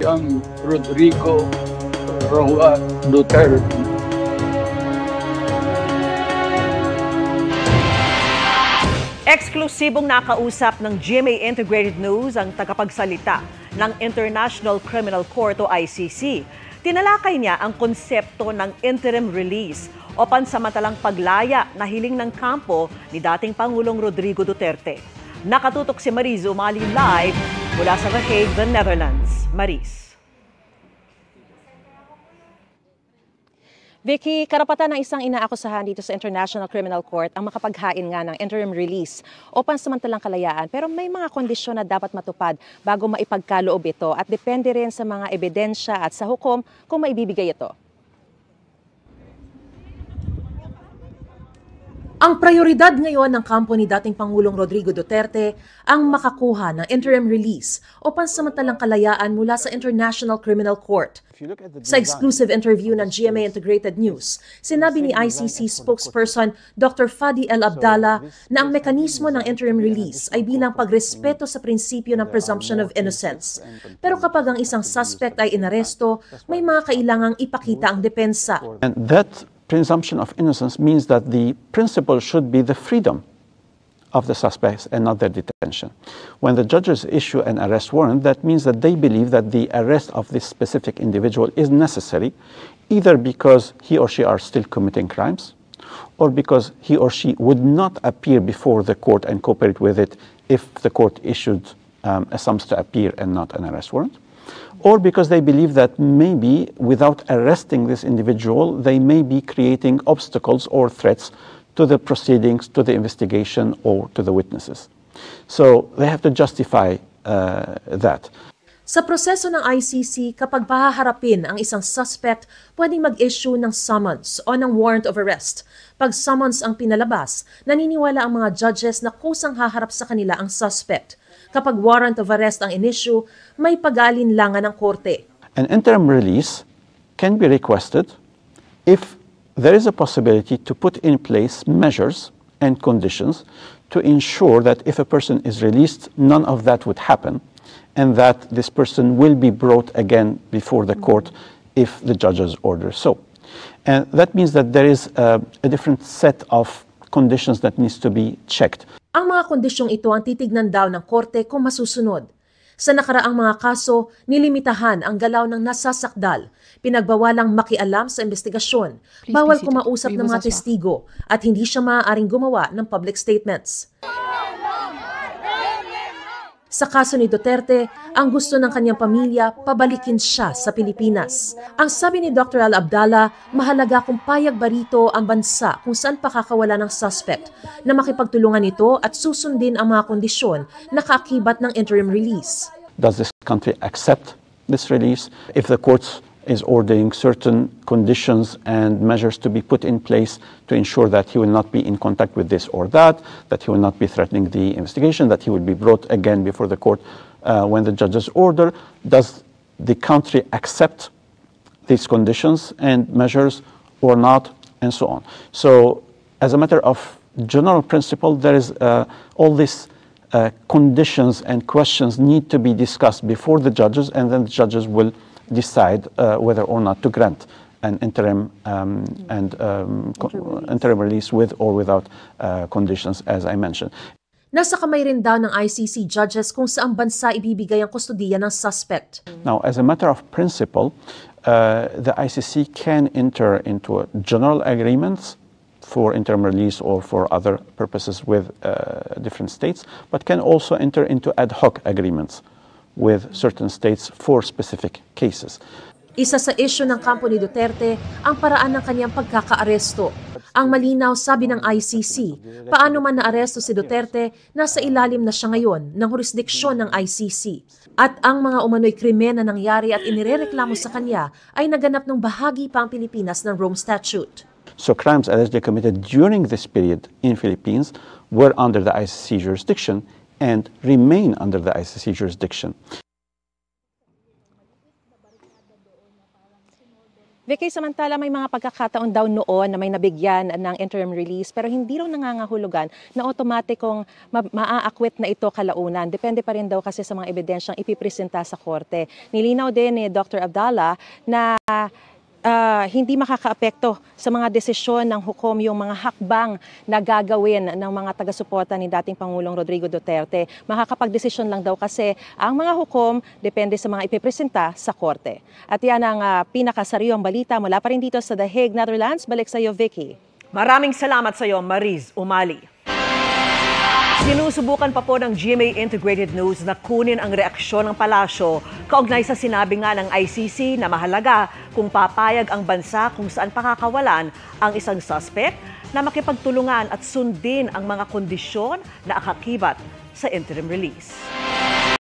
siyang Rodrigo Roa Duterte. Eksklusibong nakausap ng GMA Integrated News ang tagapagsalita ng International Criminal Court o ICC. Tinalakay niya ang konsepto ng interim release o pansamantalang paglaya na hiling ng kampo ni dating Pangulong Rodrigo Duterte. Nakatutok si Maris Umali live mula sa The Hague, the Netherlands. Maris. Vicky, karapatan ng isang inaakusahan dito sa International Criminal Court ang makapaghain nga ng interim release o pansamantalang kalayaan, pero may mga kondisyon na dapat matupad bago maipagkaloob ito at depende rin sa mga ebidensya at sa hukom kung maibibigay ito. Ang prioridad ngayon ng kampo ni dating Pangulong Rodrigo Duterte ang makakuha ng interim release o pansamantalang kalayaan mula sa International Criminal Court. Sa exclusive interview ng GMA Integrated News, sinabi ni ICC spokesperson Dr. Fadi El Abdallah na ang mekanismo ng interim release ay bilang pagrespeto sa prinsipyo ng presumption of innocence. Pero kapag ang isang suspect ay inaresto, may mga kailangang ipakita ang depensa. And that presumption of innocence means that the principle should be the freedom of the suspects and not their detention. When the judges issue an arrest warrant, that means that they believe that the arrest of this specific individual is necessary, either because he or she are still committing crimes, or because he or she would not appear before the court and cooperate with it if the court issued a summons to appear and not an arrest warrant, or because they believe that maybe without arresting this individual, they may be creating obstacles or threats to the proceedings, to the investigation, or to the witnesses. So they have to justify that. Sa proseso ng ICC, kapag pahaharapin ang isang suspect, pwedeng mag-issue ng summons o ng warrant of arrest. Pag summons ang pinalabas, naniniwala ang mga judges na kusang haharap sa kanila ang suspect. Kapag warrant of arrest ang in-issue, may pag-aalinlangan ng korte. An interim release can be requested if there is a possibility to put in place measures and conditions to ensure that if a person is released, none of that would happen, and that this person will be brought again before the court if the judges order so. And that means that there is a different set of conditions that needs to be checked. Ang mga kondisyong ito ang titignan daw ng korte kung masusunod. Sa nakaraang mga kaso, nilimitahan ang galaw ng nasasakdal, pinagbawalang makialam sa investigasyon, bawal kumausap ng mga testigo, at hindi siya maaaring gumawa ng public statements. Sa kaso ni Duterte, ang gusto ng kanyang pamilya, pabalikin siya sa Pilipinas. Ang sabi ni Dr. Al Abdallah, mahalaga kung payag ba rito ang bansa kung saan pakakawala ng suspect na makipagtulungan ito at susundin ang mga kondisyon na kaakibat ng interim release. Does this country accept this release? If the courts is ordering certain conditions and measures to be put in place to ensure that he will not be in contact with this or that he will not be threatening the investigation, that he will be brought again before the court when the judges order. Does the country accept these conditions and measures or not, and so on. So as a matter of general principle, there is all these conditions and questions need to be discussed before the judges, and then the judges will decide whether or not to grant an interim interim release with or without conditions, as I mentioned. Nasa kamay rin daw ng ICC judges kung saang bansa ibibigay ang kustodiya ng suspect. Now, as a matter of principle, the ICC can enter into general agreements for interim release or for other purposes with different states, but can also enter into ad hoc agreements with certain states for specific cases. Isa sa issue ng kampo ni Duterte ang paraan ng kanyang pagkakaaresto. Ang malinaw, sabi ng ICC, paano man naaresto si Duterte, nasa ilalim na siya ngayon ng jurisdiksyon ng ICC. At ang mga umano'y krimen na nangyari at inirereklamo sa kanya ay naganap ng bahagi pa ang Pilipinas ng Rome Statute. So crimes allegedly committed during this period in Philippines were under the ICC jurisdiction and remain under the ICC jurisdiction. Vicky, samantala may mga pagkakataon daw noon na may nabigyan ng interim release pero hindi raw nangangahulugan na automatikong maaakwit na ito kalaunan. Depende pa rin daw kasi sa mga ebidensyang ipipresenta sa korte. Nilinaw din ni Dr. Abdallah na hindi makakaapekto sa mga desisyon ng hukom yung mga hakbang na gagawin ng mga taga-suporta ni dating Pangulong Rodrigo Duterte. Makakapag-desisyon lang daw kasi ang mga hukom depende sa mga ipipresenta sa korte. At yan ang pinakasariwang balita mula pa rin dito sa The Hague, Netherlands. Balik sa iyo, Vicky. Maraming salamat sa iyo, Mariz Umali. Sinusubukan pa po ng GMA Integrated News na kunin ang reaksyon ng palasyo kaugnay sa sinabi nga ng ICC na mahalaga kung papayag ang bansa kung saan pakakawalan ang isang suspect na makipagtulungan at sundin ang mga kondisyon na akakibat sa interim release.